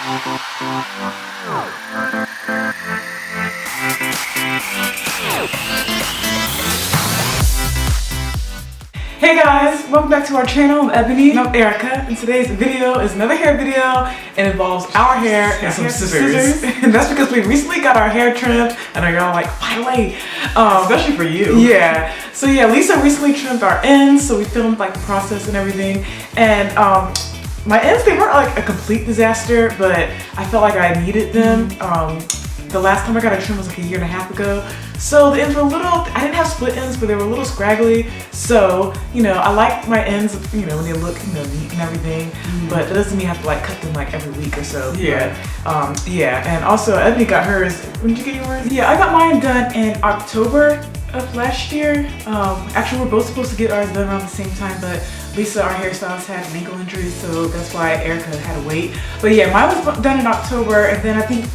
Hey guys, welcome back to our channel. I'm Ebony and I'm Erica, and today's video is another hair video and involves our hair and some scissors. And that's because we recently got our hair trimmed and are y'all like, finally. Especially for you. Yeah. So yeah, Lisa recently trimmed our ends, so we filmed like the process and everything. And my ends, they weren't like a complete disaster, but I felt like I needed them. The last time I got a trim was like a year and a half ago. So the ends were a little, I didn't have split ends, but they were a little scraggly. So, you know, I like my ends, you know, when they look, you know, neat and everything, but that doesn't mean I have to like cut them like every week or so. Yeah. But, yeah, and also Ebony got hers, when did you get yours? Yeah, I got mine done in October of last year. Actually, we're both supposed to get ours done around the same time, but Lisa, our hairstylist, had an ankle injury, so that's why Erica had to wait. But yeah, mine was done in October, and then I think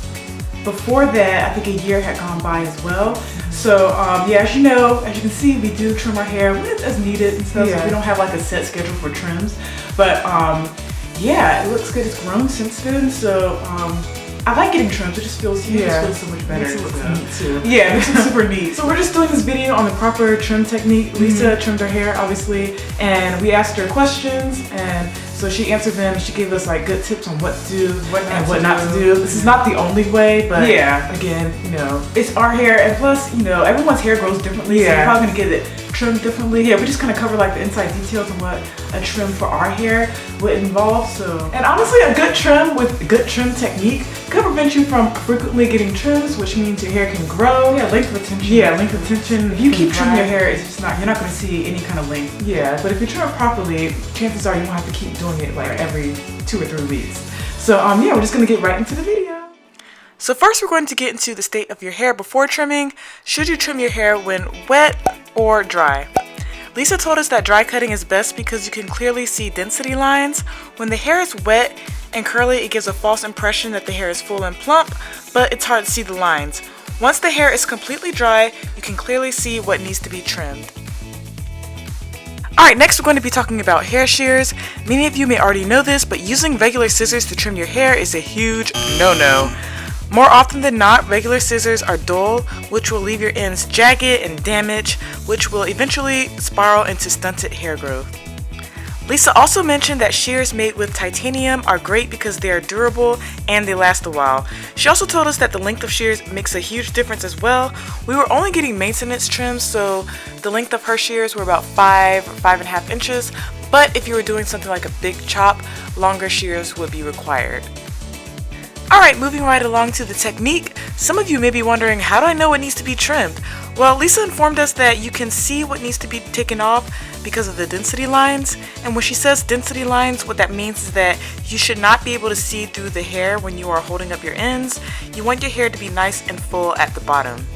before that, I think a year had gone by as well. So yeah, as you know, as you can see, we do trim our hair as needed and stuff. So we don't have like a set schedule for trims. But yeah, it looks good. It's grown since then. So I like getting trimmed. It just feels, so much better. It looks neat too. Yeah, it makes it super neat. So we're just doing this video on the proper trim technique. Lisa trimmed her hair, obviously, and we asked her questions, and so she answered them. She gave us like good tips on what to do and what not to do. This is not the only way, but again, you know, it's our hair, and plus, you know, everyone's hair grows differently, so you're probably gonna get it trimmed differently. Yeah, we just kind of cover like the inside details on what a trim for our hair would involve. So, and honestly, a good trim with good trim technique could prevent you from frequently getting trims, which means your hair can grow. Yeah, length retention. Yeah, length retention. If you keep trimming your hair, it's just not, you're not going to see any kind of length. Yeah, but if you trim it properly, chances are you won't have to keep doing it like every 2 or 3 weeks. So yeah, we're just going to get right into the video. So first we're going to get into the state of your hair before trimming. Should you trim your hair when wet or dry? Lisa told us that dry cutting is best because you can clearly see density lines. When the hair is wet and curly, it gives a false impression that the hair is full and plump, but it's hard to see the lines. Once the hair is completely dry, you can clearly see what needs to be trimmed. Alright, next we're going to be talking about hair shears. Many of you may already know this, but using regular scissors to trim your hair is a huge no-no. More often than not, regular scissors are dull, which will leave your ends jagged and damaged, which will eventually spiral into stunted hair growth. Lisa also mentioned that shears made with titanium are great because they are durable and they last a while. She also told us that the length of shears makes a huge difference as well. We were only getting maintenance trims, so the length of her shears were about 5 or 5.5 inches, but if you were doing something like a big chop, longer shears would be required. Alright, moving right along to the technique. Some of you may be wondering, how do I know what needs to be trimmed? Well, Lisa informed us that you can see what needs to be taken off because of the density lines. And when she says density lines, what that means is that you should not be able to see through the hair when you are holding up your ends. You want your hair to be nice and full at the bottom.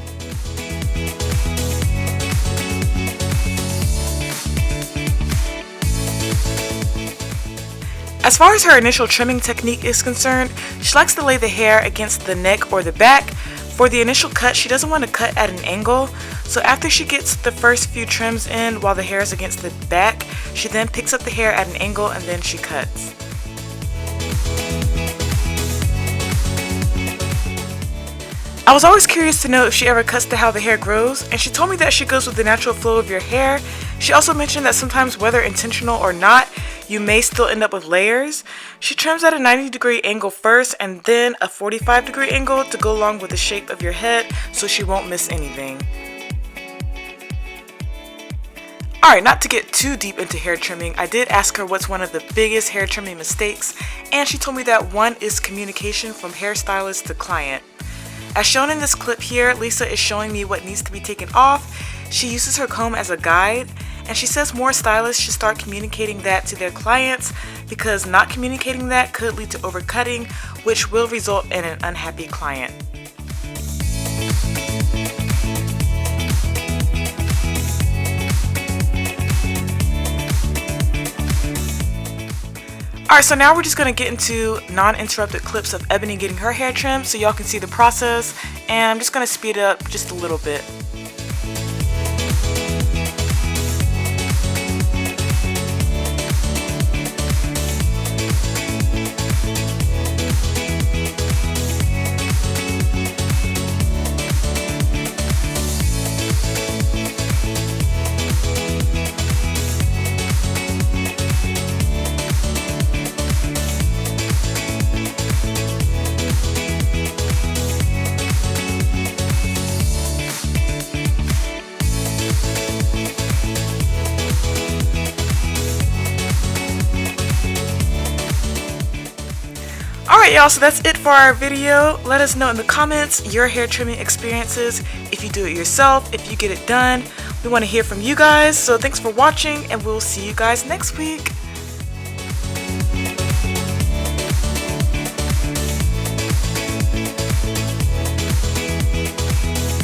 As far as her initial trimming technique is concerned, she likes to lay the hair against the neck or the back. For the initial cut, she doesn't want to cut at an angle, so after she gets the first few trims in while the hair is against the back, she then picks up the hair at an angle and then she cuts. I was always curious to know if she ever cuts to how the hair grows, and she told me that she goes with the natural flow of your hair. She also mentioned that sometimes, whether intentional or not, you may still end up with layers. She trims at a 90-degree angle first and then a 45-degree angle to go along with the shape of your head so she won't miss anything. Alright, not to get too deep into hair trimming, I did ask her what's one of the biggest hair trimming mistakes, and she told me that one is communication from hairstylist to client. As shown in this clip here, Lisa is showing me what needs to be taken off. She uses her comb as a guide, and she says more stylists should start communicating that to their clients because not communicating that could lead to overcutting, which will result in an unhappy client. Alright, so now we're just going to get into non-interrupted clips of Ebony getting her hair trimmed so y'all can see the process, and I'm just going to speed it up just a little bit. Alright y'all, so that's it for our video. Let us know in the comments your hair trimming experiences, if you do it yourself, if you get it done. We want to hear from you guys, so thanks for watching and we'll see you guys next week.